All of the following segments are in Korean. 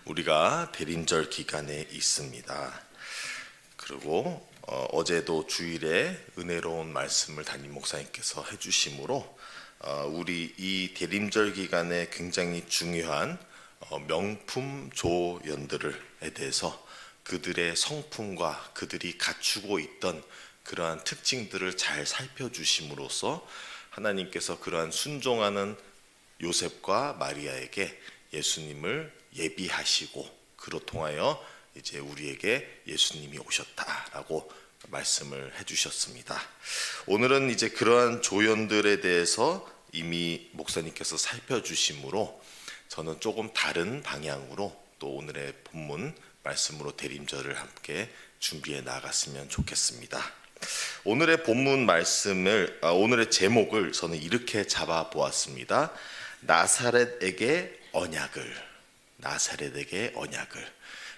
우리가 대림절 기간에 있습니다. 그리고 어제도 주일에 은혜로운 말씀을 담임 목사님께서 해주심으로 우리 이 대림절 기간에 굉장히 중요한 명품 조연들에 대해서 그들의 성품과 그들이 갖추고 있던 그러한 특징들을 잘 살펴주심으로써 하나님께서 그러한 순종하는 요셉과 마리아에게 예수님을 예비하시고 그로 통하여 이제 우리에게 예수님이 오셨다라고 말씀을 해주셨습니다. 오늘은 이제 그러한 조연들에 대해서 이미 목사님께서 살펴주심으로 저는 조금 다른 방향으로 또 오늘의 본문 말씀으로 대림절을 함께 준비해 나갔으면 좋겠습니다. 오늘의 본문 말씀을 오늘의 제목을 저는 이렇게 잡아 보았습니다. 나사렛에게 언약을. 나사렛에게 언약을.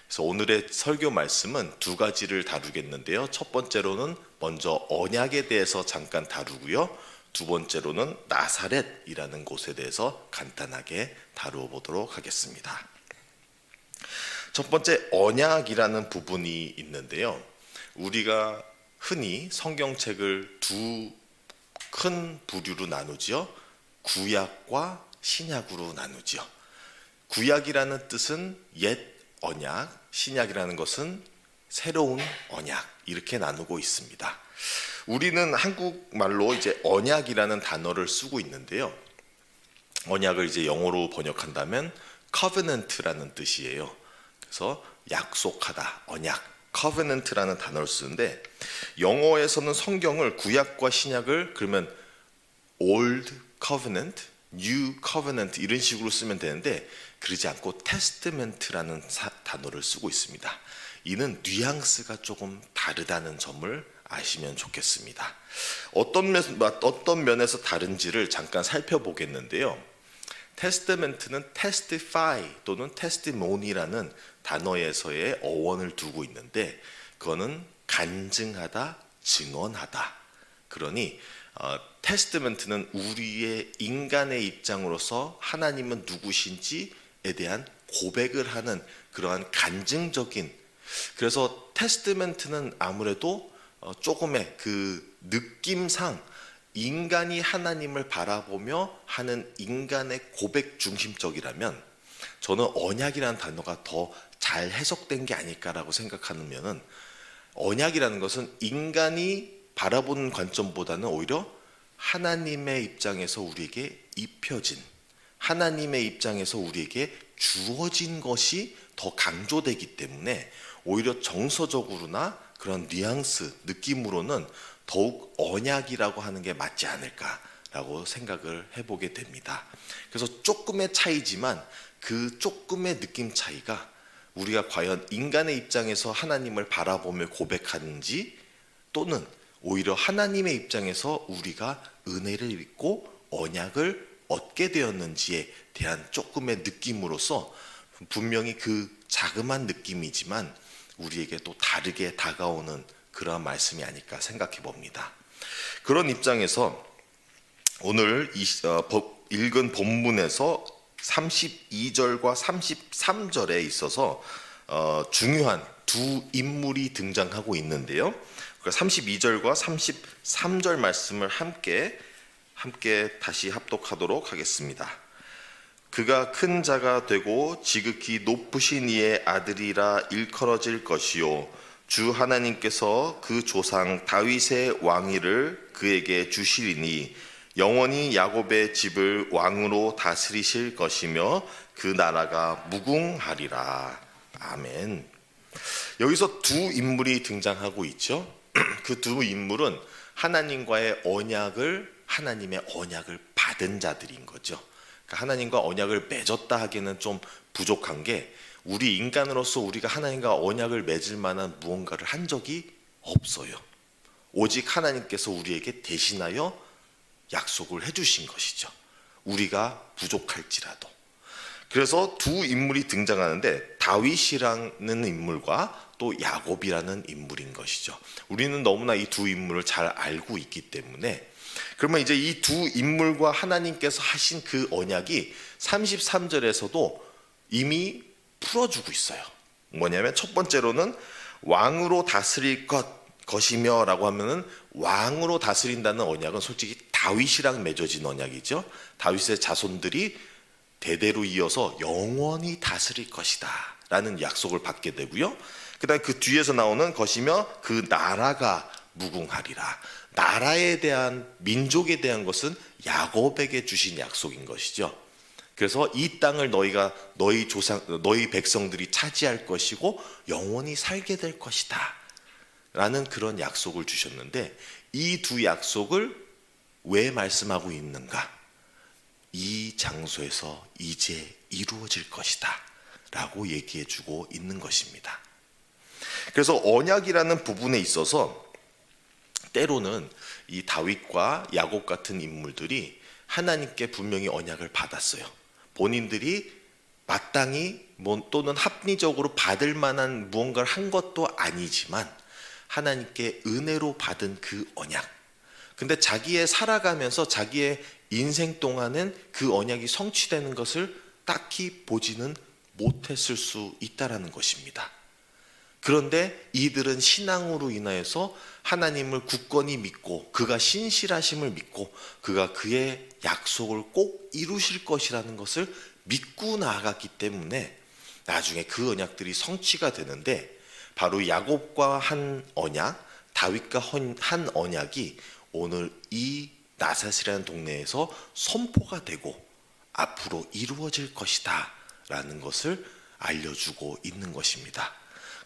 그래서 오늘의 설교 말씀은 두 가지를 다루겠는데요. 첫 번째로는 먼저 언약에 대해서 잠깐 다루고요. 두 번째로는 나사렛이라는 곳에 대해서 간단하게 다루어 보도록 하겠습니다. 첫 번째 언약이라는 부분이 있는데요. 우리가 흔히 성경책을 두 큰 부류로 나누죠. 구약과 신약으로 나누죠. 구약이라는 뜻은 옛 언약, 신약이라는 것은 새로운 언약, 이렇게 나누고 있습니다. 우리는 한국말로 이제 언약이라는 단어를 쓰고 있는데요. 언약을 이제 영어로 번역한다면 covenant라는 뜻이에요. 그래서 약속하다, 언약, covenant라는 단어를 쓰는데 영어에서는 성경을 구약과 신약을 그러면 old covenant, new covenant 이런 식으로 쓰면 되는데 그러지 않고 testament라는 단어를 쓰고 있습니다. 이는 뉘앙스가 조금 다르다는 점을 아시면 좋겠습니다. 어떤 면에서 다른지를 잠깐 살펴보겠는데요. testament는 testify 또는 testimony라는 단어에서의 어원을 두고 있는데 그거는 간증하다, 증언하다. 그러니 테스트멘트는 우리의 인간의 입장으로서 하나님은 누구신지에 대한 고백을 하는 그러한 간증적인, 그래서 테스트멘트는 아무래도 조금의 그 느낌상 인간이 하나님을 바라보며 하는 인간의 고백 중심적이라면 저는 언약이라는 단어가 더 잘 해석된 게 아닐까라고 생각하는 면은 언약이라는 것은 인간이 바라보는 관점보다는 오히려 하나님의 입장에서 우리에게 입혀진, 하나님의 입장에서 우리에게 주어진 것이 더 강조되기 때문에 오히려 정서적으로나 그런 뉘앙스, 느낌으로는 더욱 언약이라고 하는 게 맞지 않을까라고 생각을 해보게 됩니다. 그래서 조금의 차이지만 그 조금의 느낌 차이가 우리가 과연 인간의 입장에서 하나님을 바라보며 고백하는지 또는 오히려 하나님의 입장에서 우리가 은혜를 입고 언약을 얻게 되었는지에 대한 조금의 느낌으로서 분명히 그 자그마한 느낌이지만 우리에게 또 다르게 다가오는 그러한 말씀이 아닐까 생각해 봅니다. 그런 입장에서 오늘 읽은 본문에서 32절과 33절에 있어서 중요한 두 인물이 등장하고 있는데요. 32절과 33절 말씀을 함께 다시 합독하도록 하겠습니다. 그가 큰 자가 되고 지극히 높으신 이의 아들이라 일컬어질 것이요 주 하나님께서 그 조상 다윗의 왕위를 그에게 주시리니 영원히 야곱의 집을 왕으로 다스리실 것이며 그 나라가 무궁하리라. 아멘. 여기서 두 인물이 등장하고 있죠. 그 두 인물은 하나님의 언약을 받은 자들인 거죠. 그러니까 하나님과 언약을 맺었다 하기에는 좀 부족한 게 우리 인간으로서 우리가 하나님과 언약을 맺을 만한 무언가를 한 적이 없어요. 오직 하나님께서 우리에게 대신하여 약속을 해주신 것이죠. 우리가 부족할지라도. 그래서 두 인물이 등장하는데 다윗이라는 인물과 또 야곱이라는 인물인 것이죠. 우리는 너무나 이 두 인물을 잘 알고 있기 때문에 그러면 이제 이 두 인물과 하나님께서 하신 그 언약이 33절에서도 이미 풀어주고 있어요. 뭐냐면 첫 번째로는 왕으로 다스릴 것이며 라고 하면은 왕으로 다스린다는 언약은 솔직히 다윗이랑 맺어진 언약이죠. 다윗의 자손들이 대대로 이어서 영원히 다스릴 것이다 라는 약속을 받게 되고요. 그 다음에 그 뒤에서 나오는 것이며 그 나라가 무궁하리라. 나라에 대한, 민족에 대한 것은 야곱에게 주신 약속인 것이죠. 그래서 이 땅을 너희 백성들이 차지할 것이고 영원히 살게 될 것이다 라는 그런 약속을 주셨는데, 이 두 약속을 왜 말씀하고 있는가? 이 장소에서 이제 이루어질 것이다 라고 얘기해 주고 있는 것입니다. 그래서 언약이라는 부분에 있어서 때로는 이 다윗과 야곱 같은 인물들이 하나님께 분명히 언약을 받았어요. 본인들이 마땅히 또는 합리적으로 받을 만한 무언가를 한 것도 아니지만 하나님께 은혜로 받은 그 언약. 근데 자기의 살아가면서 자기의 인생 동안은 그 언약이 성취되는 것을 딱히 보지는 못했을 수 있다라는 것입니다. 그런데 이들은 신앙으로 인하여서 하나님을 굳건히 믿고 그가 신실하심을 믿고 그가 그의 약속을 꼭 이루실 것이라는 것을 믿고 나아갔기 때문에 나중에 그 언약들이 성취가 되는데, 바로 야곱과 한 언약, 다윗과 한 언약이 오늘 이 나삿이라는 동네에서 선포가 되고 앞으로 이루어질 것이다 라는 것을 알려주고 있는 것입니다.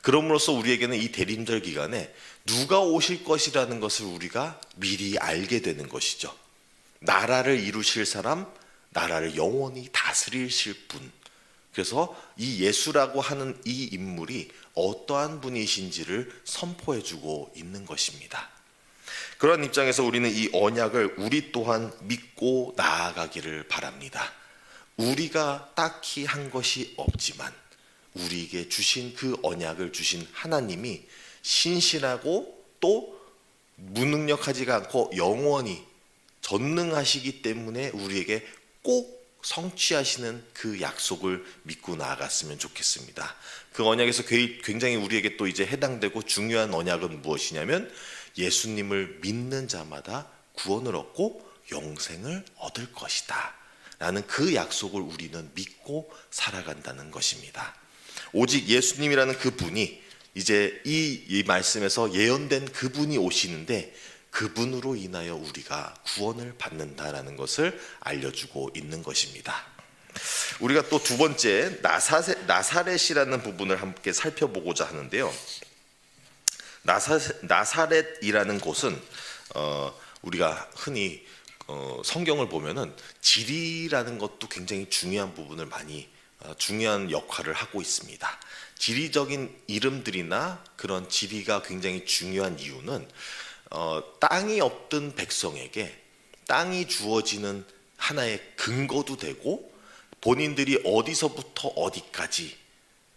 그럼으로써 우리에게는 이 대림절 기간에 누가 오실 것이라는 것을 우리가 미리 알게 되는 것이죠. 나라를 이루실 사람, 나라를 영원히 다스리실 분. 그래서 이 예수라고 하는 이 인물이 어떠한 분이신지를 선포해주고 있는 것입니다. 그런 입장에서 우리는 이 언약을 우리 또한 믿고 나아가기를 바랍니다. 우리가 딱히 한 것이 없지만 우리에게 주신 그 언약을 주신 하나님이 신실하고 또 무능력하지가 않고 영원히 전능하시기 때문에 우리에게 꼭 성취하시는 그 약속을 믿고 나아갔으면 좋겠습니다. 그 언약에서 굉장히 우리에게 또 이제 해당되고 중요한 언약은 무엇이냐면, 예수님을 믿는 자마다 구원을 얻고 영생을 얻을 것이다 라는 그 약속을 우리는 믿고 살아간다는 것입니다. 오직 예수님이라는 그 분이 이제 이 말씀에서 예언된 그분이 오시는데, 그분으로 인하여 우리가 구원을 받는다라는 것을 알려주고 있는 것입니다. 우리가 또 두 번째 나사렛이라는 부분을 함께 살펴보고자 하는데요. 나사렛이라는 곳은 우리가 흔히 성경을 보면은 지리라는 것도 굉장히 중요한 부분을 중요한 역할을 하고 있습니다. 지리적인 이름들이나 그런 지리가 굉장히 중요한 이유는 땅이 없던 백성에게 땅이 주어지는 하나의 근거도 되고, 본인들이 어디서부터 어디까지,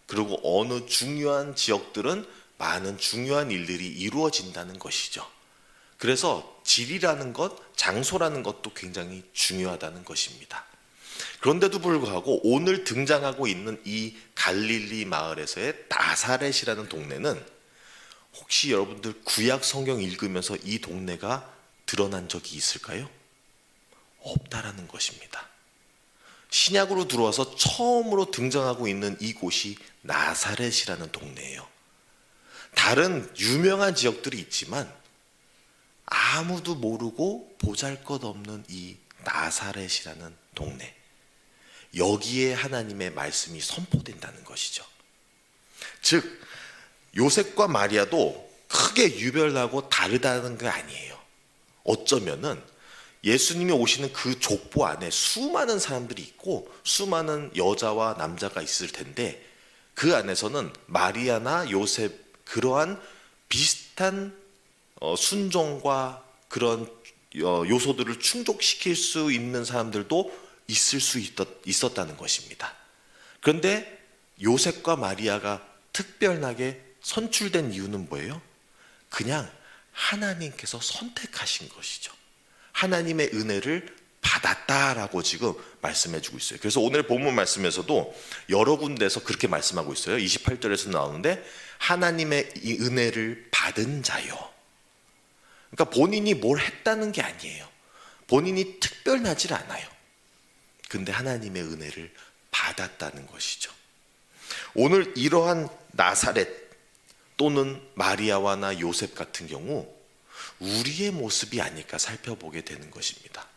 그리고 어느 중요한 지역들은 많은 중요한 일들이 이루어진다는 것이죠. 그래서 지리라는 것, 장소라는 것도 굉장히 중요하다는 것입니다. 그런데도 불구하고 오늘 등장하고 있는 이 갈릴리 마을에서의 나사렛이라는 동네는, 혹시 여러분들 구약 성경 읽으면서 이 동네가 드러난 적이 있을까요? 없다라는 것입니다. 신약으로 들어와서 처음으로 등장하고 있는 이곳이 나사렛이라는 동네예요. 다른 유명한 지역들이 있지만 아무도 모르고 보잘것없는 이 나사렛이라는 동네, 여기에 하나님의 말씀이 선포된다는 것이죠. 즉 요셉과 마리아도 크게 유별나고 다르다는 게 아니에요. 어쩌면은 예수님이 오시는 그 족보 안에 수많은 사람들이 있고 수많은 여자와 남자가 있을 텐데, 그 안에서는 마리아나 요셉, 그러한 비슷한 순종과 그런 요소들을 충족시킬 수 있는 사람들도 있을 수 있었다는 것입니다. 그런데 요셉과 마리아가 특별하게 선출된 이유는 뭐예요? 그냥 하나님께서 선택하신 것이죠. 하나님의 은혜를 받았다라고 지금 말씀해 주고 있어요. 그래서 오늘 본문 말씀에서도 여러 군데에서 그렇게 말씀하고 있어요. 28절에서 나오는데 하나님의 이 은혜를 받은 자요. 그러니까 본인이 뭘 했다는 게 아니에요. 본인이 특별하지 않아요. 근데 하나님의 은혜를 받았다는 것이죠. 오늘 이러한 나사렛 또는 마리아와나 요셉 같은 경우 우리의 모습이 아닐까 살펴보게 되는 것입니다.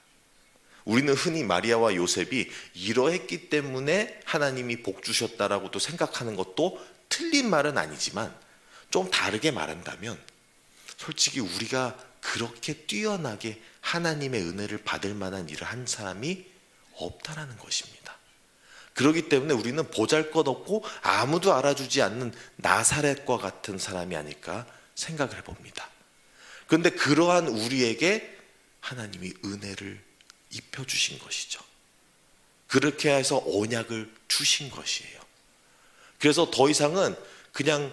우리는 흔히 마리아와 요셉이 이러했기 때문에 하나님이 복 주셨다라고도 생각하는 것도 틀린 말은 아니지만 좀 다르게 말한다면 솔직히 우리가 그렇게 뛰어나게 하나님의 은혜를 받을 만한 일을 한 사람이 없다라는 것입니다. 그렇기 때문에 우리는 보잘것없고 아무도 알아주지 않는 나사렛과 같은 사람이 아닐까 생각을 해봅니다. 그런데 그러한 우리에게 하나님이 은혜를 입혀주신 것이죠. 그렇게 해서 언약을 주신 것이에요. 그래서 더 이상은 그냥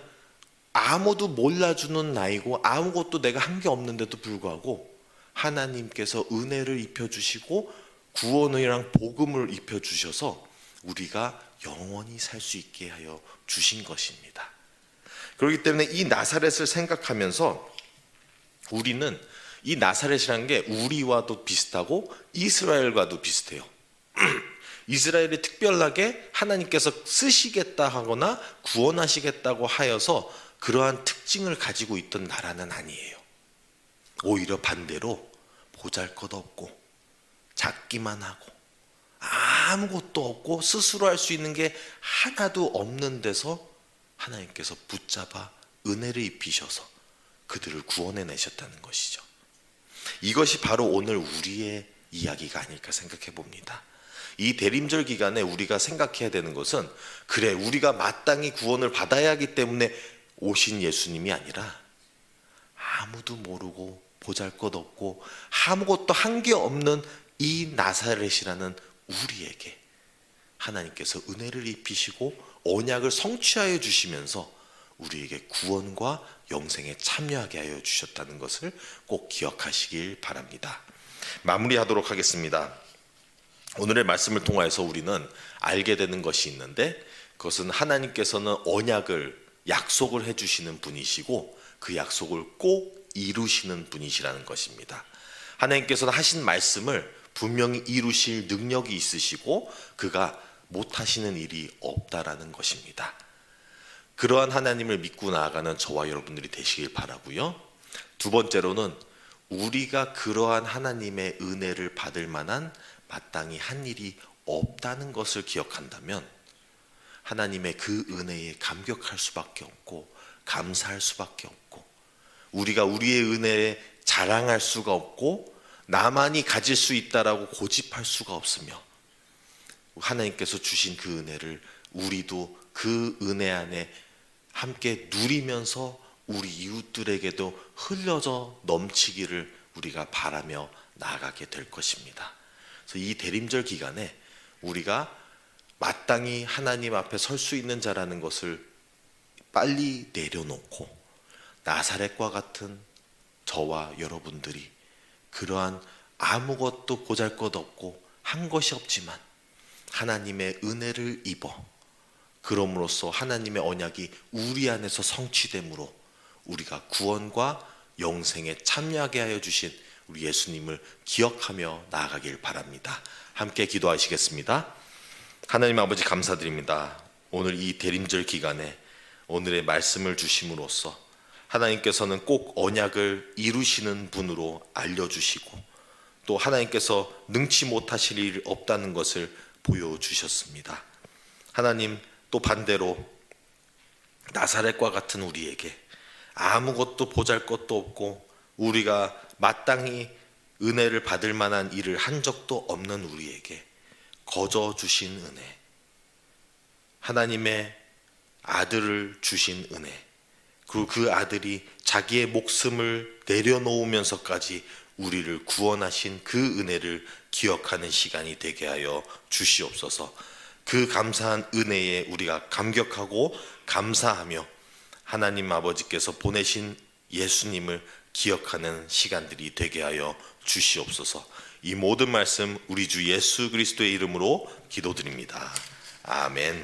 아무도 몰라주는 나이고 아무것도 내가 한 게 없는데도 불구하고 하나님께서 은혜를 입혀주시고 구원이랑 복음을 입혀주셔서 우리가 영원히 살 수 있게 하여 주신 것입니다. 그렇기 때문에 이 나사렛을 생각하면서 우리는 이 나사렛이라는 게 우리와도 비슷하고 이스라엘과도 비슷해요. 이스라엘이 특별하게 하나님께서 쓰시겠다 하거나 구원하시겠다고 하여서 그러한 특징을 가지고 있던 나라는 아니에요. 오히려 반대로 보잘것없고 작기만 하고 아무것도 없고 스스로 할 수 있는 게 하나도 없는 데서 하나님께서 붙잡아 은혜를 입히셔서 그들을 구원해 내셨다는 것이죠. 이것이 바로 오늘 우리의 이야기가 아닐까 생각해 봅니다. 이 대림절 기간에 우리가 생각해야 되는 것은 그래 우리가 마땅히 구원을 받아야 하기 때문에 오신 예수님이 아니라 아무도 모르고 보잘것없고 아무것도 한 게 없는 이 나사렛이라는 우리에게 하나님께서 은혜를 입히시고 언약을 성취하여 주시면서 우리에게 구원과 영생에 참여하게 하여 주셨다는 것을 꼭 기억하시길 바랍니다. 마무리하도록 하겠습니다. 오늘의 말씀을 통하여서 우리는 알게 되는 것이 있는데 그것은 하나님께서는 언약을 약속을 해주시는 분이시고 그 약속을 꼭 이루시는 분이시라는 것입니다. 하나님께서는 하신 말씀을 분명히 이루실 능력이 있으시고 그가 못하시는 일이 없다라는 것입니다. 그러한 하나님을 믿고 나아가는 저와 여러분들이 되시길 바라고요. 두 번째로는 우리가 그러한 하나님의 은혜를 받을 만한 마땅히 한 일이 없다는 것을 기억한다면 하나님의 그 은혜에 감격할 수밖에 없고 감사할 수밖에 없고 우리가 우리의 은혜에 자랑할 수가 없고 나만이 가질 수 있다라고 고집할 수가 없으며 하나님께서 주신 그 은혜를 우리도 그 은혜 안에 함께 누리면서 우리 이웃들에게도 흘려져 넘치기를 우리가 바라며 나아가게 될 것입니다. 그래서 이 대림절 기간에 우리가 마땅히 하나님 앞에 설 수 있는 자라는 것을 빨리 내려놓고 나사렛과 같은 저와 여러분들이 그러한 아무것도 보잘것없고 한 것이 없지만 하나님의 은혜를 입어 그럼으로써 하나님의 언약이 우리 안에서 성취됨으로 우리가 구원과 영생에 참여하게 하여 주신 우리 예수님을 기억하며 나아가길 바랍니다. 함께 기도하시겠습니다. 하나님 아버지 감사드립니다. 오늘 이 대림절 기간에 오늘의 말씀을 주심으로써 하나님께서는 꼭 언약을 이루시는 분으로 알려주시고 또 하나님께서 능치 못하실 일이 없다는 것을 보여주셨습니다. 하나님 또 반대로 나사렛과 같은 우리에게 아무것도 보잘것도 없고 우리가 마땅히 은혜를 받을 만한 일을 한 적도 없는 우리에게 거저 주신 은혜, 하나님의 아들을 주신 은혜, 그리고 그 아들이 자기의 목숨을 내려놓으면서까지 우리를 구원하신 그 은혜를 기억하는 시간이 되게 하여 주시옵소서. 그 감사한 은혜에 우리가 감격하고 감사하며 하나님 아버지께서 보내신 예수님을 기억하는 시간들이 되게 하여 주시옵소서. 이 모든 말씀 우리 주 예수 그리스도의 이름으로 기도드립니다. 아멘.